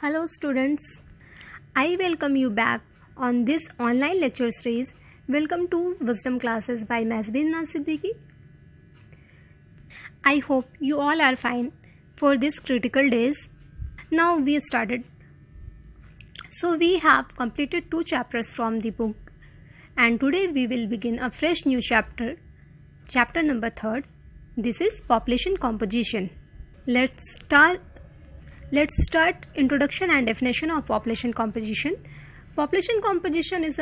Hello students, I welcome you back on this online lecture series. Welcome to Wisdom Classes by Mazbin Siddiqui. I hope you all are fine for these critical days. Now we started. So we have completed 2 chapters from the book and today we will begin a fresh new chapter number 3. This is population composition. Let's start introduction and definition of population composition. Population composition is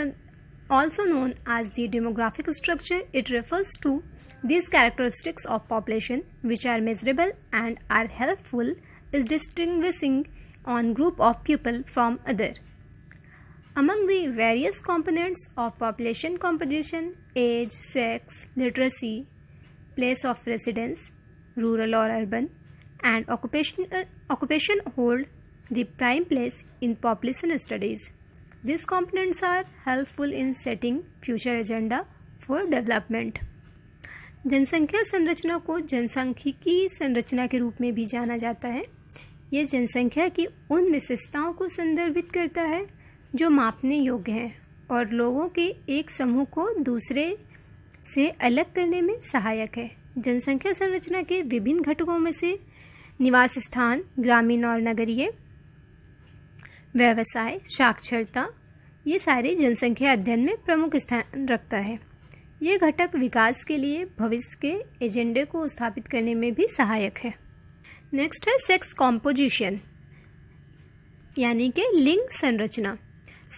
also known as the demographic structure. It refers to these characteristics of population which are measurable and are helpful in distinguishing one group of people from other. Among the various components of population composition, age, sex, literacy, place of residence, rural or urban, and occupation hold the prime place in population studies. These components are helpful in setting future agenda for development. जनसंख्या संरचना को जनसांख्यिकी संरचना के रूप में भी जाना जाता है. ये जनसंख्या की उन विशेषताओं को संदर्भित करता है जो मापने योग्य हैं और लोगों के एक समूह को दूसरे से अलग करने में सहायक है. जनसंख्या संरचना के विभिन्न घटकों में से निवास स्थान, ग्रामीण और नगरीय, व्यवसाय, साक्षरता, ये सारे जनसंख्या अध्ययन में प्रमुख स्थान रखता है. ये घटक विकास के लिए भविष्य के एजेंडे को स्थापित करने में भी सहायक है. नेक्स्ट है सेक्स कॉम्पोजिशन यानी कि लिंग संरचना.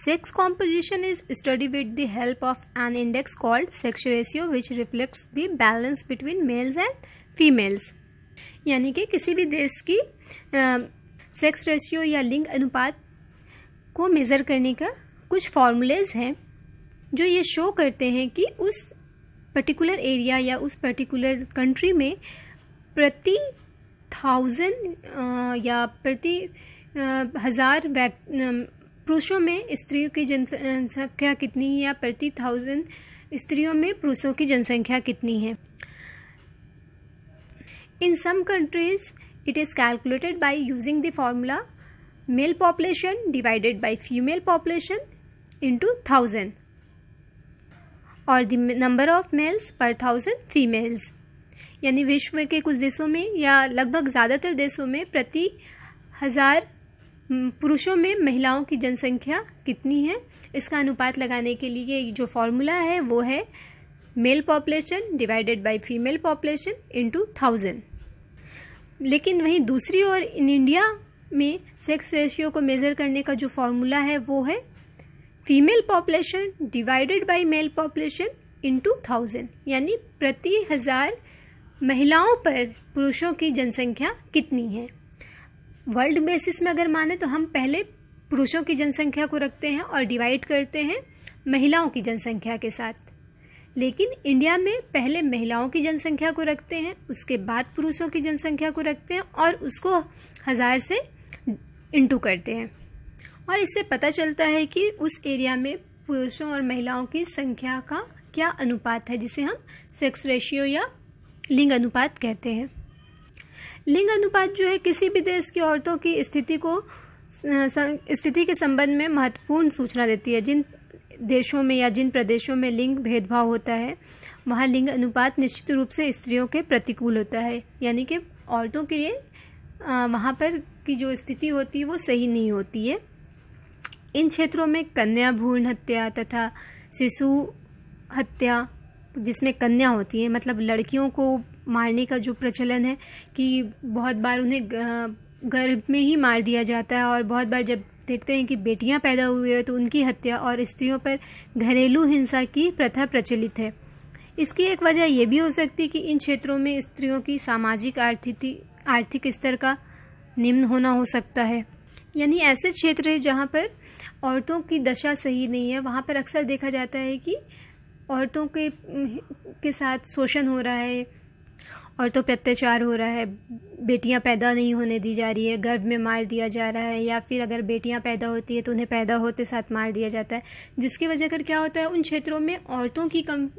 Sex composition is studied with the help of an index called sex ratio which reflects the balance between males and females. यानी कि किसी भी देश की सेक्स रेशियो या लिंग अनुपात को मेज़र करने का कुछ फॉर्मूलेज हैं जो ये शो करते हैं कि उस पर्टिकुलर एरिया या उस पर्टिकुलर कंट्री में प्रति 1000 या प्रति 1000 पुरुषों में स्त्रियों की जनसंख्या कितनी है या प्रति 1000 स्त्रियों में पुरुषों की जनसंख्या कितनी है. In some countries, it is calculated by using the formula male population divided by female population into 1000 or the number of males per 1000 females. यानी विश्व के कुछ देशों में या लगभग ज़्यादातर देशों में प्रति 1000 पुरुषों में महिलाओं की जनसंख्या कितनी है इसका अनुपात लगाने के लिए जो फॉर्मूला है वो है mail population divided by female population into 1000. लेकिन वहीं दूसरी ओर इन इंडिया में सेक्स रेशियो को मेज़र करने का जो फॉर्मूला है वो है female population divided by mail population into 1000. यानी प्रति 1000 महिलाओं पर पुरुषों की जनसंख्या कितनी है. वर्ल्ड बेसिस में अगर माने तो हम पहले पुरुषों की जनसंख्या को रखते हैं और डिवाइड करते हैं महिलाओं की जनसंख्या के साथ. लेकिन इंडिया में पहले महिलाओं की जनसंख्या को रखते हैं, उसके बाद पुरुषों की जनसंख्या को रखते हैं और उसको 1000 से इंटू करते हैं. और इससे पता चलता है कि उस एरिया में पुरुषों और महिलाओं की संख्या का क्या अनुपात है जिसे हम सेक्स रेशियो या लिंग अनुपात कहते हैं. लिंग अनुपात जो है किसी भी देश की औरतों की स्थिति के संबंध में महत्वपूर्ण सूचना देती है. जिन देशों में या जिन प्रदेशों में लिंग भेदभाव होता है वहाँ लिंग अनुपात निश्चित रूप से स्त्रियों के प्रतिकूल होता है. यानी कि औरतों के लिए वहाँ पर की जो स्थिति होती है वो सही नहीं होती है. इन क्षेत्रों में कन्या भ्रूण हत्या तथा शिशु हत्या जिसमें कन्या होती है मतलब लड़कियों को मारने का जो प्रचलन है कि बहुत बार उन्हें गर्भ में ही मार दिया जाता है और बहुत बार जब देखते हैं कि बेटियां पैदा हुई है तो उनकी हत्या और स्त्रियों पर घरेलू हिंसा की प्रथा प्रचलित है. इसकी एक वजह यह भी हो सकती है कि इन क्षेत्रों में स्त्रियों की सामाजिक आर्थिक स्तर का निम्न होना हो सकता है. यानी ऐसे क्षेत्र है जहाँ पर औरतों की दशा सही नहीं है, वहाँ पर अक्सर देखा जाता है कि औरतों के साथ शोषण हो रहा है, औरतों पर अत्याचार हो रहा है, बेटियां पैदा नहीं होने दी जा रही है, गर्भ में मार दिया जा रहा है या फिर अगर बेटियां पैदा होती है तो उन्हें पैदा होते साथ मार दिया जाता है. जिसकी वजह कर क्या होता है उन क्षेत्रों में औरतों की कम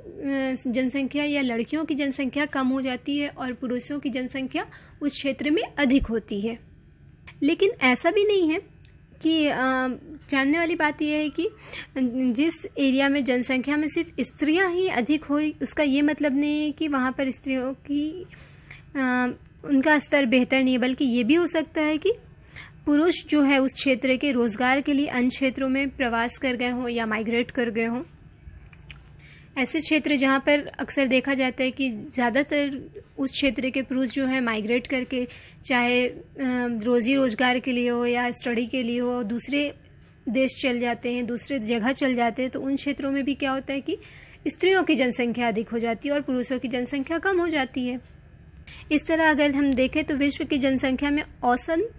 जनसंख्या या लड़कियों की जनसंख्या कम हो जाती है और पुरुषों की जनसंख्या उस क्षेत्र में अधिक होती है. लेकिन ऐसा भी नहीं है कि जानने वाली बात यह है कि जिस एरिया में जनसंख्या में सिर्फ स्त्रियां ही अधिक हो, उसका ये मतलब नहीं है कि वहाँ पर स्त्रियों की उनका स्तर बेहतर नहीं है, बल्कि ये भी हो सकता है कि पुरुष जो है उस क्षेत्र के रोजगार के लिए अन्य क्षेत्रों में प्रवास कर गए हों या माइग्रेट कर गए हों। ऐसे क्षेत्र जहाँ पर अक्सर देखा जाता है कि ज़्यादातर उस क्षेत्र के पुरुष जो है माइग्रेट करके, चाहे रोज़ी रोजगार के लिए हो या स्टडी के लिए हो, दूसरे देश चल जाते हैं, दूसरे जगह चल जाते हैं, तो उन क्षेत्रों में भी क्या होता है कि स्त्रियों की जनसंख्या अधिक हो जाती है और पुरुषों की जनसंख्या कम हो जाती है। इस तरह अगर हम देखें तो विश्व की जनसंख्या में औसत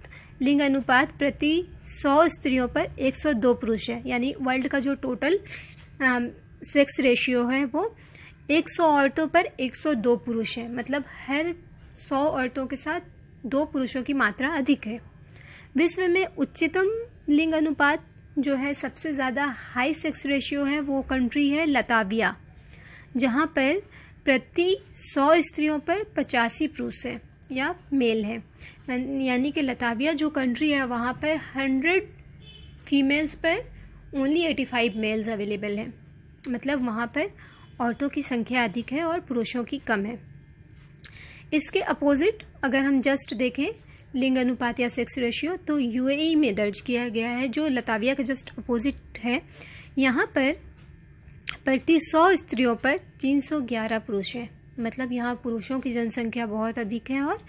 लिंग अनुपात प्रति 100 स्त्रियों पर 102 पुरुष है, यानी वर्ल्ड का जो टोटल सेक्स रेशियो है वो 100 औरतों पर 102 पुरुष है। मतलब हर 100 औरतों के साथ 2 पुरुषों की मात्रा अधिक है। विश्व में उच्चतम लिंग अनुपात जो है, सबसे ज़्यादा हाई सेक्स रेशियो है, वो कंट्री है लताविया, जहाँ पर प्रति 100 स्त्रियों पर 85 पुरुष है या मेल है। यानी कि लताविया जो कंट्री है वहाँ पर 100 फीमेल्स पर ओनली 85 मेल्स अवेलेबल हैं। मतलब वहाँ पर औरतों की संख्या अधिक है और पुरुषों की कम है। इसके अपोजिट अगर हम जस्ट देखें लिंग अनुपात या सेक्स रेशियो, तो यूएई में दर्ज किया गया है, जो लताविया का जस्ट अपोजिट है। यहाँ पर प्रति 100 स्त्रियों पर 311 पुरुष हैं। मतलब यहाँ पुरुषों की जनसंख्या बहुत अधिक है और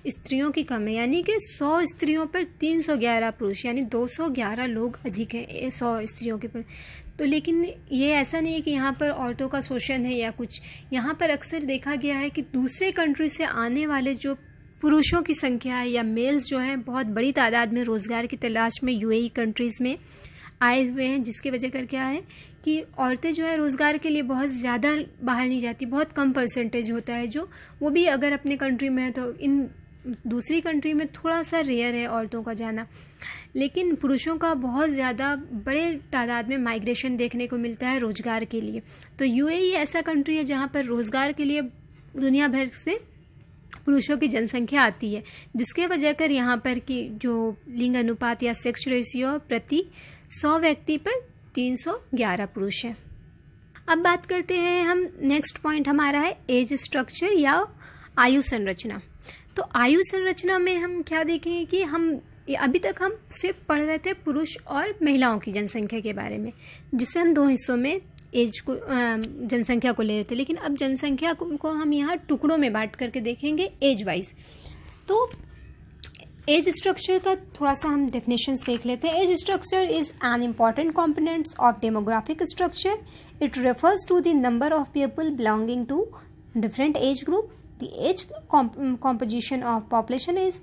स्त्रियों की कम है, यानी कि 100 स्त्रियों पर 311 पुरुष, यानी 211 लोग अधिक हैं 100 स्त्रियों के पर। तो लेकिन ये ऐसा नहीं है कि यहाँ पर औरतों का शोषण है या कुछ। यहाँ पर अक्सर देखा गया है कि दूसरे कंट्री से आने वाले जो पुरुषों की संख्या है या मेल्स जो हैं, बहुत बड़ी तादाद में रोज़गार की तलाश में यूएई कंट्रीज़ में आए हुए हैं, जिसकी वजह कर क्या है कि औरतें जो है रोज़गार के लिए बहुत ज़्यादा बाहर नहीं जाती, बहुत कम परसेंटेज होता है जो, वो भी अगर अपने कंट्री में है तो इन दूसरी कंट्री में थोड़ा सा रेयर है औरतों का जाना। लेकिन पुरुषों का बहुत ज़्यादा बड़े तादाद में माइग्रेशन देखने को मिलता है रोज़गार के लिए। तो यूएई ऐसा कंट्री है जहाँ पर रोज़गार के लिए दुनिया भर से पुरुषों की जनसंख्या आती है, जिसके वजह कर यहाँ पर की जो लिंग अनुपात या सेक्स रेशियो प्रति 100 व्यक्ति पर 311 पुरुष है। अब बात करते हैं हम, नेक्स्ट पॉइंट हमारा है एज स्ट्रक्चर या आयु संरचना। तो आयु संरचना में हम क्या देखेंगे कि हम अभी तक हम सिर्फ पढ़ रहे थे पुरुष और महिलाओं की जनसंख्या के बारे में, जिससे हम 2 हिस्सों में एज को जनसंख्या को ले रहे थे। लेकिन अब जनसंख्या को हम यहाँ टुकड़ों में बांट करके देखेंगे एज वाइज। तो एज स्ट्रक्चर का थोड़ा सा हम डेफिनेशंस देख लेते हैं। Age structure is an important components of demographic structure. It refers to the number of people belonging to different age group. The age composition of population is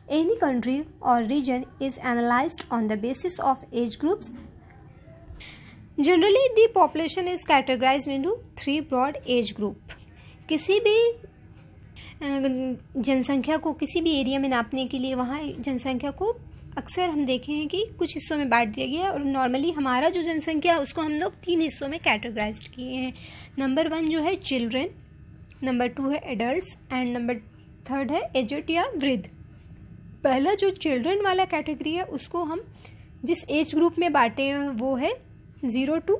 any country or region is analyzed on the basis of age groups. Generally, the population is categorized into 3 broad age group. किसी भी जनसंख्या को किसी भी area में नापने के लिए वहाँ जनसंख्या को अक्सर हम देखे हैं कि कुछ हिस्सों में बांट दिया गया है। और नॉर्मली हमारा जो जनसंख्या है उसको हम लोग 3 हिस्सों में कैटेगराइज किए हैं। नंबर 1 जो है चिल्ड्रेन, नंबर 2 है एडल्ट्स एंड नंबर 3 है एजेड या वृद्ध। पहला जो चिल्ड्रन वाला कैटेगरी है उसको हम जिस एज ग्रुप में बांटे हैं वो है 0 to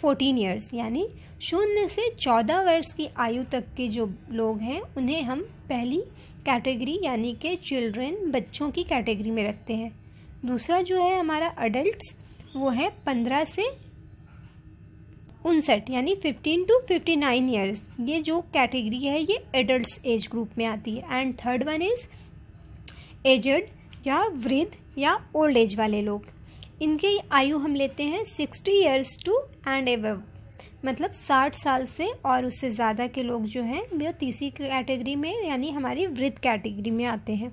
14 ईयर्स, यानी 0 से 14 वर्ष की आयु तक के जो लोग हैं उन्हें हम पहली कैटेगरी यानी कि चिल्ड्रन, बच्चों की कैटेगरी में रखते हैं। दूसरा जो है हमारा अडल्ट्स, वो है 15 से 59 यानी 15 to 59 ईयर्स। ये जो कैटेगरी है ये एडल्ट्स एज ग्रुप में आती है। And third one is aged या वृद्ध या ओल्ड एज वाले लोग। इनकी आयु हम लेते हैं 60 ईयर्स टू एंड एबव, मतलब 60 साल से और उससे ज़्यादा के लोग जो हैं वो तीसरी कैटेगरी में यानी हमारी वृद्ध कैटेगरी में आते हैं।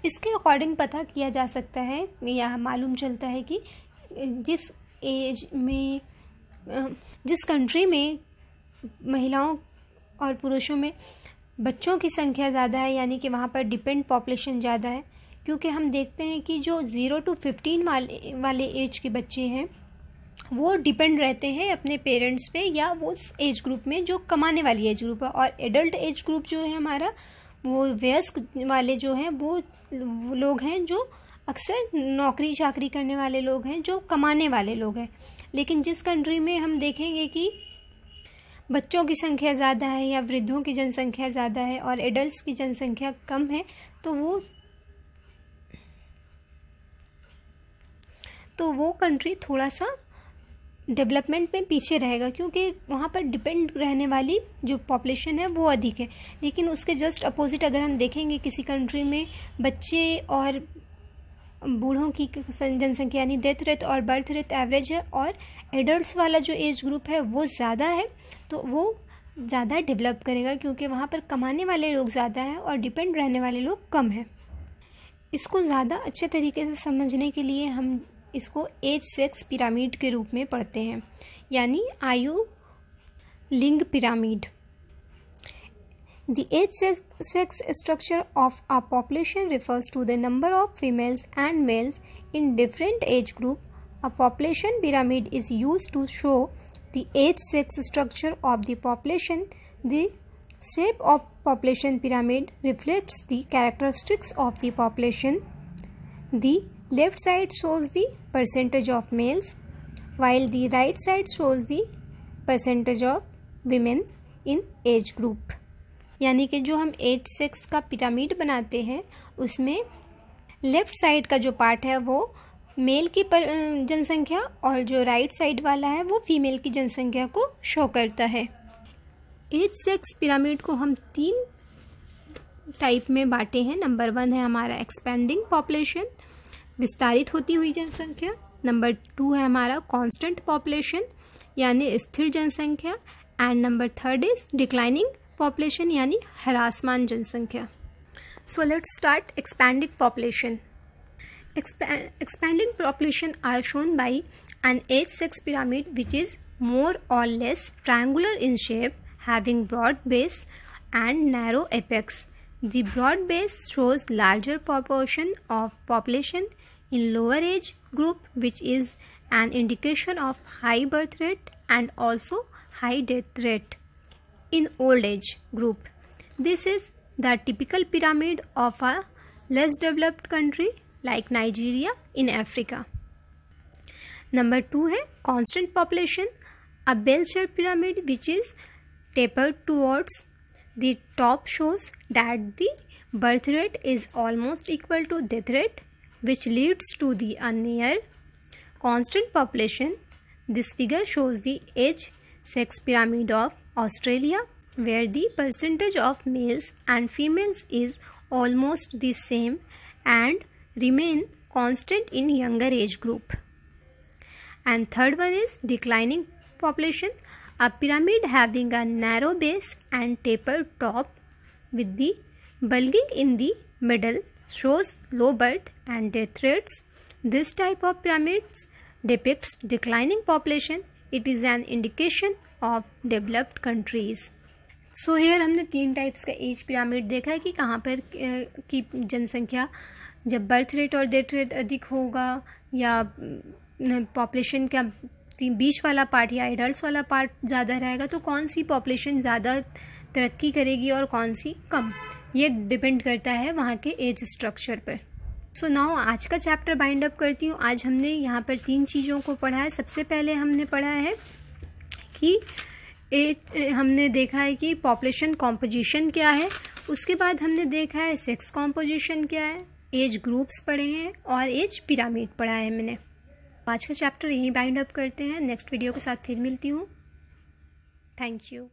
इसके अकॉर्डिंग पता किया जा सकता है या मालूम चलता है कि जिस एज में जिस कंट्री में महिलाओं और पुरुषों में बच्चों की संख्या ज़्यादा है, यानी कि वहाँ पर डिपेंड पॉपुलेशन ज़्यादा है, क्योंकि हम देखते हैं कि जो 0 to 15 वाले एज के बच्चे हैं वो डिपेंड रहते हैं अपने पेरेंट्स पे या वो उस एज ग्रुप में जो कमाने वाली एज ग्रुप है। और एडल्ट एज ग्रुप जो है हमारा, वो वयस्क वाले जो हैं वो लोग हैं जो अक्सर नौकरी चाकरी करने वाले लोग हैं, जो कमाने वाले लोग हैं। लेकिन जिस कंट्री में हम देखेंगे कि बच्चों की संख्या ज़्यादा है या वृद्धों की जनसंख्या ज़्यादा है और एडल्ट्स की जनसंख्या कम है, तो वो कंट्री थोड़ा सा डेवलपमेंट में पीछे रहेगा, क्योंकि वहाँ पर डिपेंड रहने वाली जो पॉपुलेशन है वो अधिक है। लेकिन उसके जस्ट अपोजिट अगर हम देखेंगे, किसी कंट्री में बच्चे और बूढ़ों की जनसंख्या यानी डेथ रेट और बर्थ रेट एवरेज है और एडल्ट्स वाला जो एज ग्रुप है वो ज़्यादा है, तो वो ज़्यादा डेवलप करेगा, क्योंकि वहाँ पर कमाने वाले लोग ज़्यादा हैं और डिपेंड रहने वाले लोग कम हैं। इसको ज़्यादा अच्छे तरीके से समझने के लिए हम इसको एज सेक्स पिरामिड के रूप में पढ़ते हैं, यानी आयु लिंग pyramid. The age sex structure of a population refers to the number of females and males in different age group. A population pyramid is used to show the age sex structure of the population. The shape of population pyramid reflects the characteristics of the population. The left side shows the percentage of males, while the right side shows the percentage of women in age group. यानी कि जो हम as sex का pyramid बनाते हैं उसमें left side का जो पार्ट है वो मेल की जनसंख्या और जो राइट साइड वाला है वो फीमेल की जनसंख्या को शो करता है। एज सेक्स पिरामिड को हम 3 टाइप में बांटे हैं। नंबर 1 है हमारा एक्सपेंडिंग पॉपुलेशन, विस्तारित होती हुई जनसंख्या। नंबर 2 है हमारा कांस्टेंट पॉपुलेशन यानी स्थिर जनसंख्या। And number 3 is declining population यानी ह्रासमान जनसंख्या। So let's start expanding population. Expanding population are shown by an age sex pyramid which is more or less triangular in shape, having broad base and narrow apex. The broad base shows larger proportion of population in lower age group, which is an indication of high birth rate and also high death rate in old age group. This is the typical pyramid of a less developed country like Nigeria in Africa. Number 2 है constant population, a bell-shaped pyramid which is tapered towards the top shows that the birth rate is almost equal to death rate, which leads to the near constant population. This figure shows the age sex pyramid of Australia, where the percentage of males and females is almost the same and remain constant in younger age group. And third one is declining population, a pyramid having a narrow base and tapered top with the bulging in the middle shows low birth and death rates. This type of pyramids depicts declining population. It is an indication of developed countries. So here हमने 3 types का age pyramid देखा है कि कहाँ पर की जनसंख्या जब बर्थ रेट और डेथ रेट अधिक होगा या पॉपुलेशन का बीच वाला पार्ट या एडल्ट्स वाला पार्ट ज़्यादा रहेगा तो कौन सी पॉपुलेशन ज़्यादा तरक्की करेगी और कौन सी कम, ये डिपेंड करता है वहाँ के एज स्ट्रक्चर पर। सो नाउ आज का चैप्टर बाइंड अप करती हूँ। आज हमने यहाँ पर 3 चीज़ों को पढ़ा है। सबसे पहले हमने पढ़ा है कि हमने देखा है कि पॉपुलेशन कॉम्पोजिशन क्या है, उसके बाद हमने देखा है सेक्स कॉम्पोजिशन क्या है, एज ग्रुप्स पढ़े हैं और एज पिरामिड पढ़ा है मैंने। आज का चैप्टर यहीं बाइंड अप करते हैं। नेक्स्ट वीडियो के साथ फिर मिलती हूँ। Thank you.